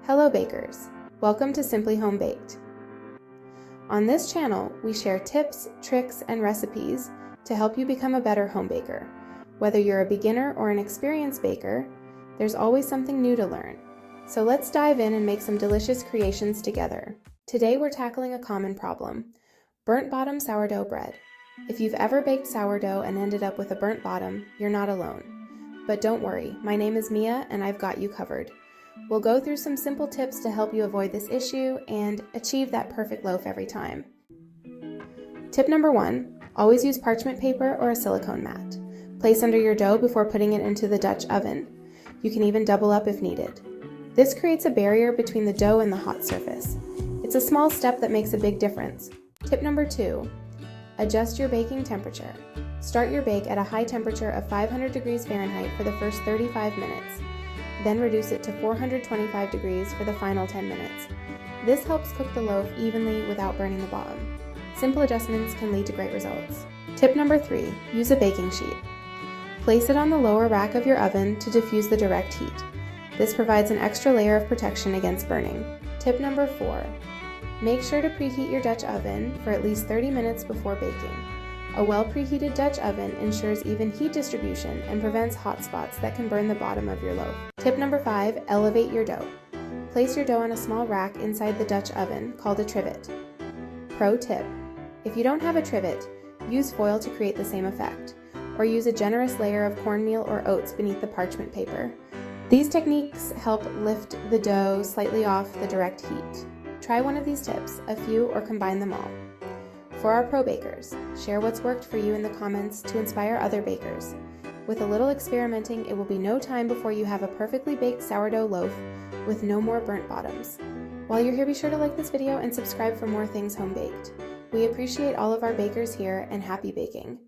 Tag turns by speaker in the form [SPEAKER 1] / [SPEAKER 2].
[SPEAKER 1] Hello bakers, welcome to Simply Home Baked. On this channel, we share tips, tricks, and recipes to help you become a better home baker. Whether you're a beginner or an experienced baker, there's always something new to learn. So let's dive in and make some delicious creations together. Today we're tackling a common problem, burnt bottom sourdough bread. If you've ever baked sourdough and ended up with a burnt bottom, you're not alone. But don't worry, my name is Mia and I've got you covered. We'll go through some simple tips to help you avoid this issue and achieve that perfect loaf every time. Tip number 1, always use parchment paper or a silicone mat. Place under your dough before putting it into the Dutch oven. You can even double up if needed. This creates a barrier between the dough and the hot surface. It's a small step that makes a big difference. Tip number 2, adjust your baking temperature. Start your bake at a high temperature of 500 degrees Fahrenheit for the first 35 minutes. Then reduce it to 425 degrees for the final 10 minutes. This helps cook the loaf evenly without burning the bottom. Simple adjustments can lead to great results. Tip number 3, use a baking sheet. Place it on the lower rack of your oven to diffuse the direct heat. This provides an extra layer of protection against burning. Tip number 4, make sure to preheat your Dutch oven for at least 30 minutes before baking. A well preheated Dutch oven ensures even heat distribution and prevents hot spots that can burn the bottom of your loaf. Tip number 5, elevate your dough. Place your dough on a small rack inside the Dutch oven called a trivet. Pro tip, if you don't have a trivet, use foil to create the same effect, or use a generous layer of cornmeal or oats beneath the parchment paper. These techniques help lift the dough slightly off the direct heat. Try one of these tips, a few, or combine them all. For our pro bakers, share what's worked for you in the comments to inspire other bakers. With a little experimenting, it will be no time before you have a perfectly baked sourdough loaf with no more burnt bottoms. While you're here, be sure to like this video and subscribe for more things home baked. We appreciate all of our bakers here and happy baking.